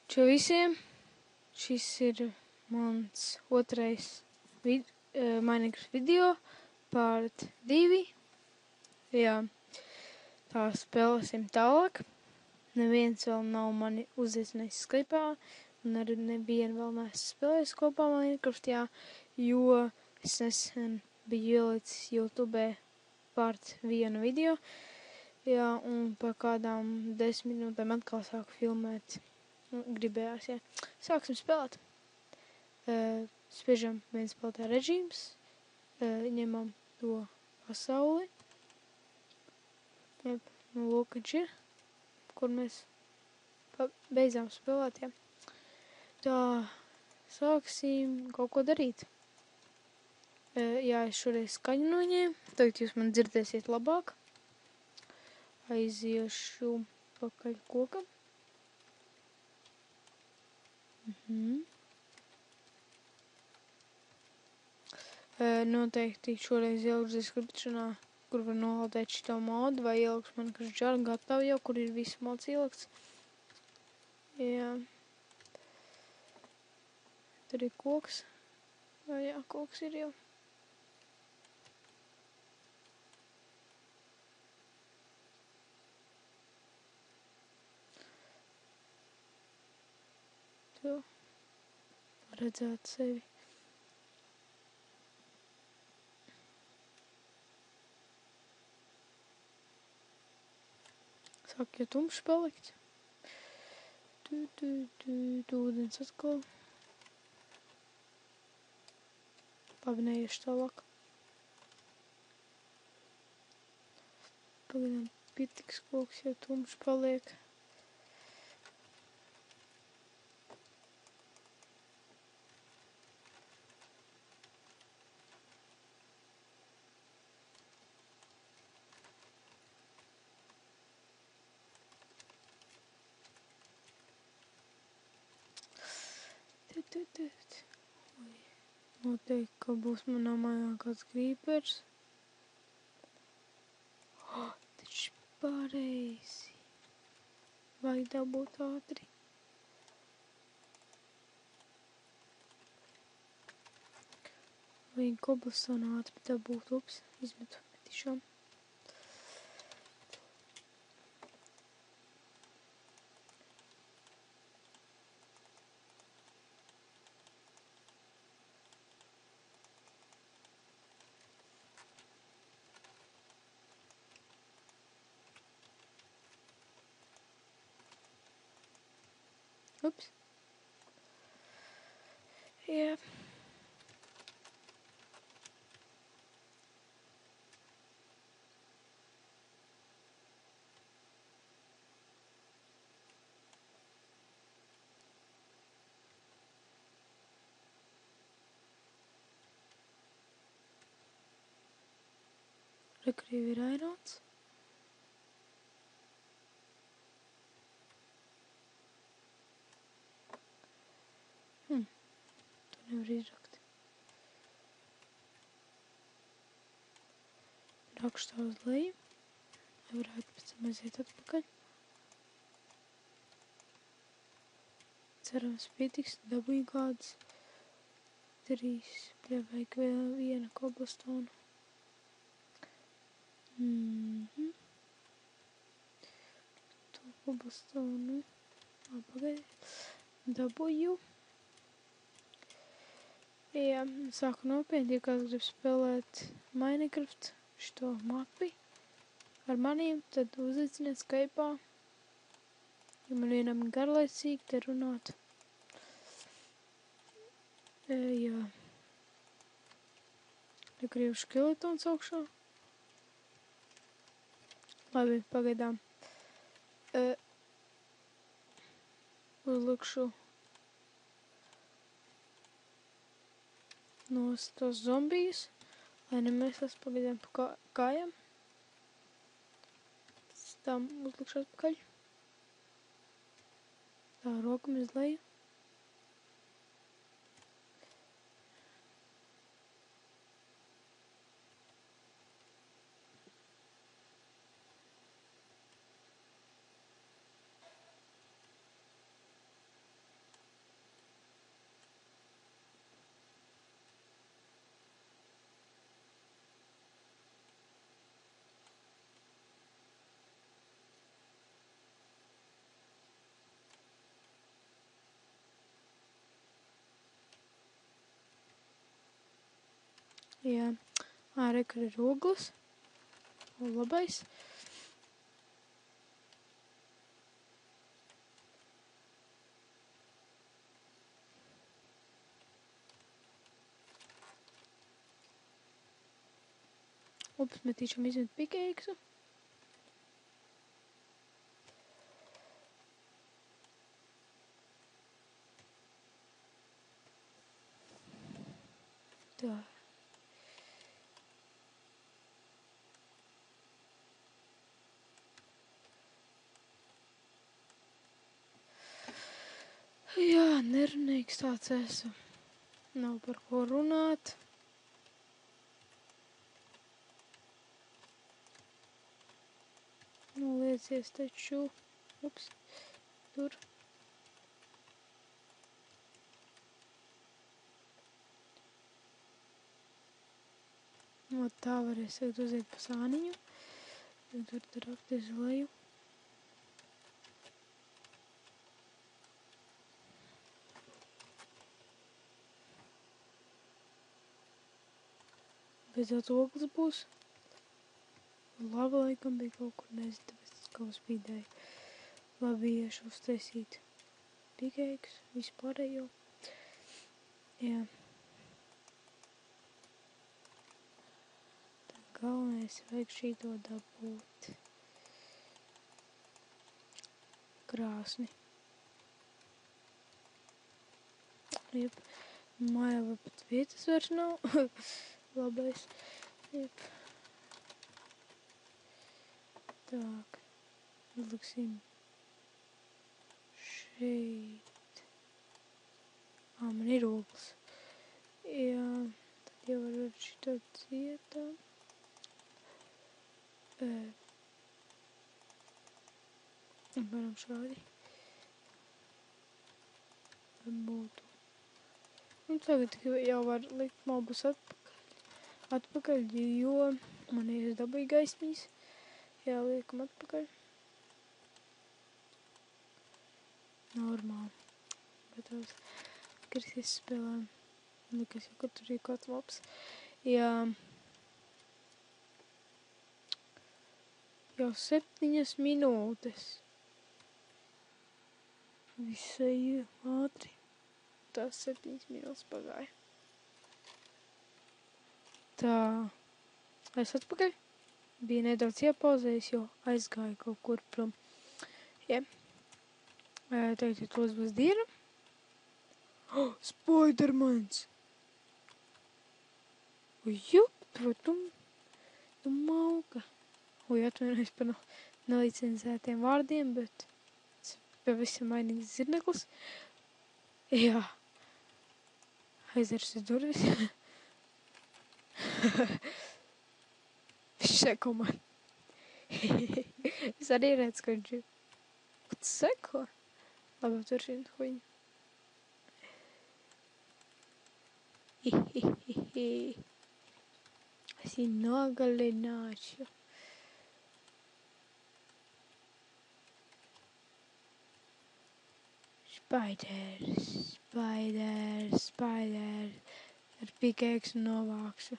Čau visiem! Šis ir mans otrais Minecraft video, part 2. Jā, tā spēlēsim tālāk. Neviens vēl nav mani uzaicinājis Skype'ā, un arī nevienu vēl neesmu spēlējis kopā Minecraftā, jo es nesen biju ielicis YouTube part 1 video. Jā, un pa kādām 10 minūtēm atkal sāku filmēt. Gribējās, jā. Sāksim spēlēt. Spiežam viens spēlētā režīms. Ņemam to pasauli. Jeb, nu lūk, viņš ir, kur mēs beidzām spēlēt, jā. Tā, sāksim kaut ko darīt. Jā, es šoreiz skaņu noņēmu. Tagad jūs man dzirdēsiet labāk. Aiziešu pakaļ kokam. Noteikti šoreiz ielikšu deskripšanā, kur var nolādēt šito modu, vai ielikšu Minecraft jar gatavu jau, kur ir viss mods ielikts. Jā. Tur ir koks. Jā, koks ir jau. Tu redzēt sevi. Sāk jau tumšs palikt. Ūdens atkal. Labi, neiešu tālāk. Pagaidām pitiks koks jau tumšs paliek. Noteikti, ka būs manā mājā kāds creepers. Taču pareizi. Vajag dabūt ātri. Vajag cobblestone ātri dabūt. Ups, izmetu tiešām. Ups. Jā. Rekrīvi ir airons. To nevar izrakt. Rakšu tā uz leju. Nevarētu pēc tam aiziet atpakaļ. Cerams pietiks, dabūju kādas 3. Vajag vēl viena cobblestone. To cobblestone. Pagaidi. Dabūju. Jā, sāku nopietni, ja kāds grib spēlēt Minecraft šito mapi ar maniem, tad uzaiciniet Skype'ā. Ja man vienam garlaicīgi te runāt. Jā. Negrievu skeletons augšā. Labi, pagaidām. Uzlikšu nost tos zombijus, lai nemēsās pagaidām pa kājām. Pēc tam uzlikšu atpakaļ. Tā, rokam uz leju. Jā. Ārē, kur ir ogles. Labais. Ups, metīšam izmet pikeiksu. Tā. Jā, nerunīgs tāds esmu. Nav par ko runāt. Noliecies taču. Ups, tur. No tā varēs tagad uziet pa sāniņu. Tur rakties leju. Beidzot ogles būs. Labi, laikam bija kaut kur, nezinu, tāpēc es kaut spīdēju. Labi, iešu uztaisīt pikeiks, vispārējo. Jā. Tā galvenais vajag šito dabūt. Krāsni. Jep. Mājā vēl pat vietas vairs nav. Labais. Jep. Так, uzliksim šeit. Man ir ogles. Jā, tad jau var šito cietā. Varam šādi. Būtu. Un tagad jau var likt mobus atpakaļ, jo man ir dabūja gaismīs. Jā, liekam atpakaļ. Normāli. Bet tās krisis spēlēm. Likas jau, ka tur ir kāds mobs. Jā. Jau 7 minūtes. Visai ātri. Tās 7 minūtes pagāja. Tā. Es atpakaļ. Bija nedaudz iepauzējis, jo aizgāju kaut kur prom. Jā. Tagad ir tos būs diena. Oh, Spidermans! Jup, tu mauka. Atvainojos par nelicenzētiem vārdiem, bet pavisam mainīgs zirneklis. Jā. Aizversi durvis. Viņš seko man. Es arī redzu, ka viņš ir. Ko tu seko? Labi, tur šī huņa. Es viņu nogalināšu. Spiders. Ar pikeiksu novākšu.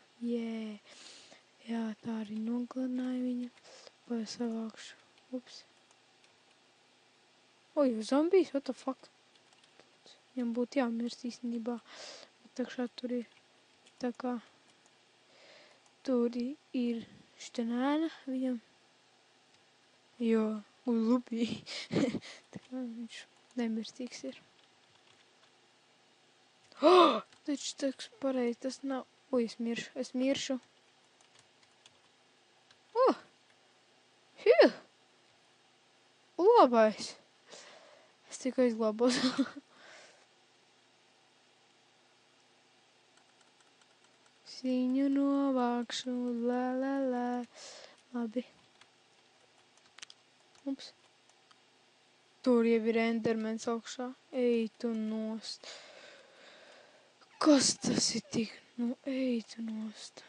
Jā, tā arī nogalināju viņu. Vai savākšu. Ups. Zombijs, what the fuck? Viņam būtu jāmirst īstenībā. Takšā tur ir tā kā tur ir štenēna viņam. Jo, lupī. Tā kā viņš nemirstīgs ir. Taču taks pareizi, tas nav. Es miršu. Phew! Labais. Es tikai izglābos. Viņu novākšu, la. Labi. Ups. Tur jau ir endermens augšā. Ej tu nost. Kas tas ir tik? Ej tu nost.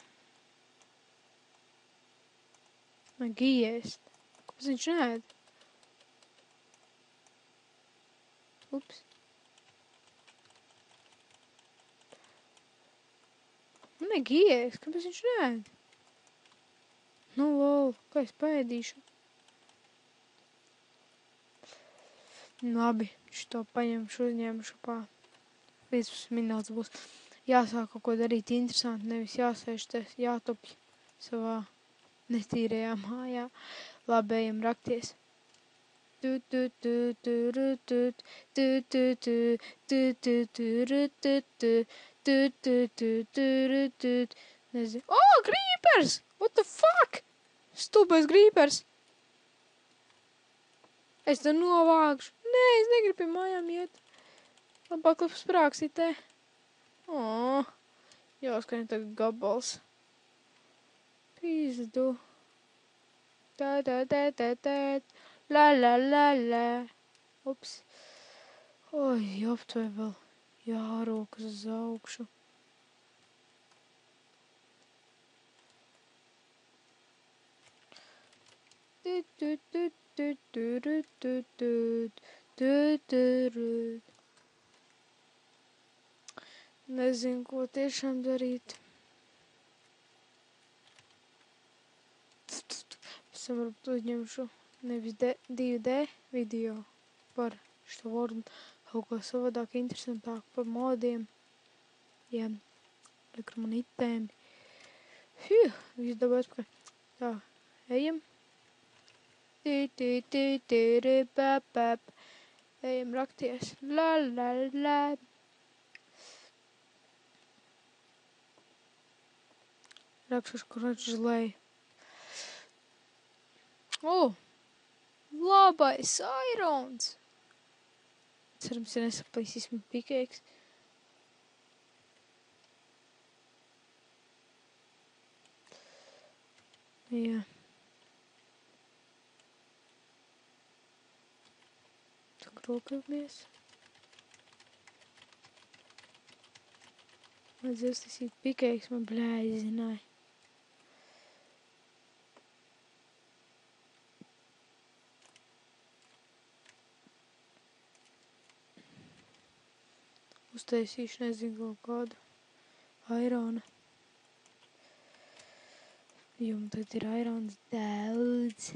Giest. Kāpēc viņš neēd? Ups. Man ir gijēks, kāpēc viņš neēd? Nu, lol, kā es paēdīšu? Labi, šito paņemšu, uzņemšu pā 15 minūtes būs. Jāsāk kaut ko darīt interesanti, nevis jāsēž te, jātopj savā netīrajā mājā. Labi, ejam rakties. Nezinu. Oh, grīpers! What the fuck? Stulbais grīpers! Es te novākšu. Nē, es negribu pie mājām iet. Labāk labs prāksītē. Oh, jāskaņa tagad gabals. Pīzdu. Tā. La la. Ups. Oi, aptvei vēl jārūkas uz augšu. Nezinu, ko tiešām darīt. Es varbūt uzņemšu nevis 2D video par šo vārdu, kaut ko savādāk interesantāk par modiem. Jā, mikromonitēm. Viss dabā atpakaļ. Tā, ejam. Ejam rakties. La. Rakšuši, kurš uz leju. O! Labais irons! Cerams, ja nesaplīsīs man pikēks. Jā. Tak rokamies. Vajadzēja uztaisīt pikēks, man bļēji zināja. Uztaisīšu, nezinu, kaut kādu ironu. Jo man tad ir irons daudz.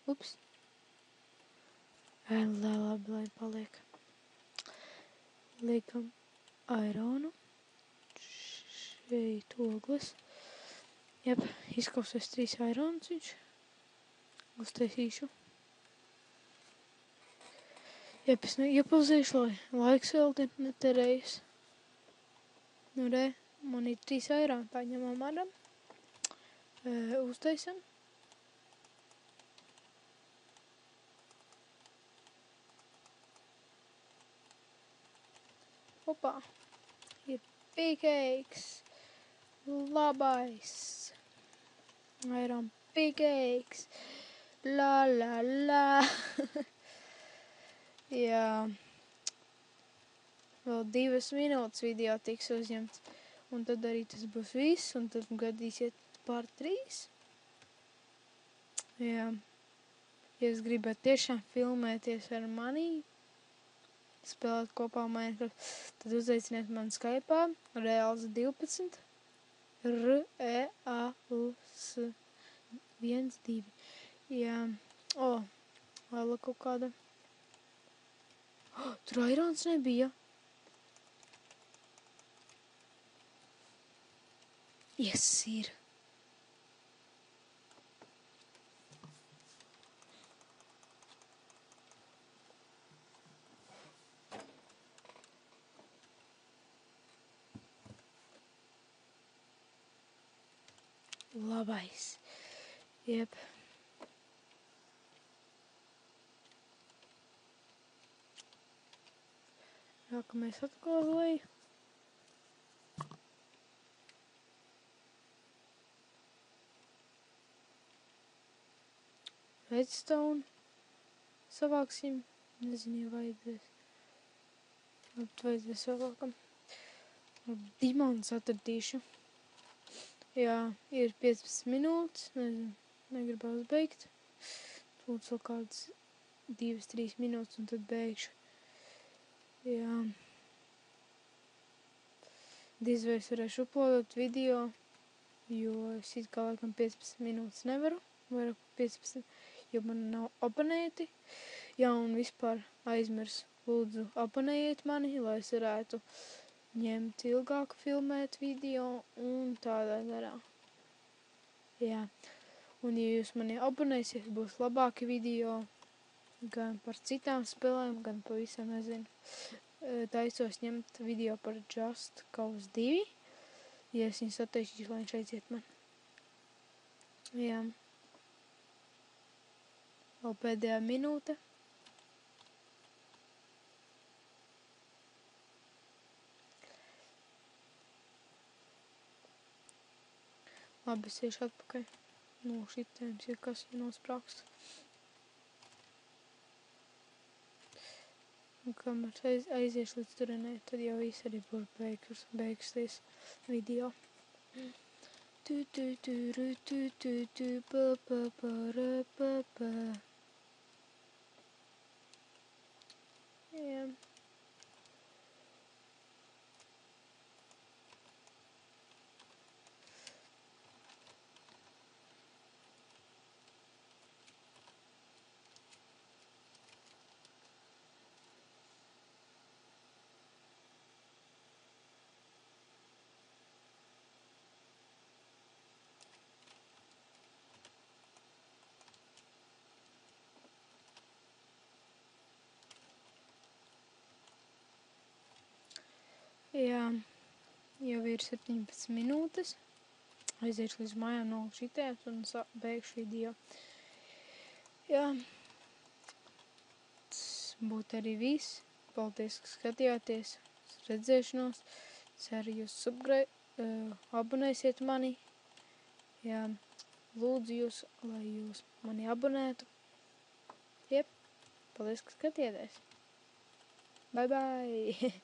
Ups. Labi, lai paliek. Liekam ironu. Šeit ogles. Jep, izkausēs 3 ironus viņš. Uztaisīšu. Jep, es iepazīšu, lai laiks vēl neterējas. Nu, re, man ir 3 ironi, paņemam aram. Uztaisam. Opā. Ir pikēks. Labais. Iron pikēks. La. Jā. Vēl 2 minūtes video tiks uzņemts. Un tad arī tas būs viss. Un tad gadīsiet pār 3. Jā. Ja es gribētu tiešām filmēties ar mani, spēlēt kopā Minecraft, tad uzveiciniet mani Skype'ā. Reals12. R-E-A-L-S 1-2. Jā. O, vēl kaut kāda. Tur irons nebija. Yes, ir. Labais. Jep. Nākamais atkal uz leju. Redstone. Savāksim. Nezinu, ja vajadzēs. Vajadzēs savākam. Dimons atradīšu. Jā, ir 15 minūtes. Nezinu, negribās beigt. Lūdzu vēl kādas 2-3 minūtes un tad beigšu. Jā. Diez vai es varēšu uploadot video, jo es it kā laikam 15 minūtes nevaru, vairāk 15, jo man nav abonēti. Jā, un vispār aizmirs, lūdzu abonējiet mani, lai es varētu ņemt ilgāk filmēt video un tādā garā. Jā, un ja jūs mani abonēsiet, būs labāki video gan par citām spēlēm, gan pavisam nezinu. Taisos ņemt video par Just Cause 2. Ja es viņu sateikšu, lai viņš aiziet man. Jā. Vēl pēdējā minūte. Labi, es iešu atpakaļ no šitēms, ja kas jau nosprāks. Un kamēr aiziešu līdz turienē, tad jau viss arī būs beigsies video. Jā. Jā, jau ir 17 minūtes. Aiziešu līdz mājām no šitēms un beigšu video. Jā, tas būtu arī viss. Paldies, ka skatījāties. Redzēšanos. Ceru, jūs abonēsiet mani. Jā, lūdzu jūs, lai jūs mani abonētu. Jep, paldies, ka skatījāties. Bye bye!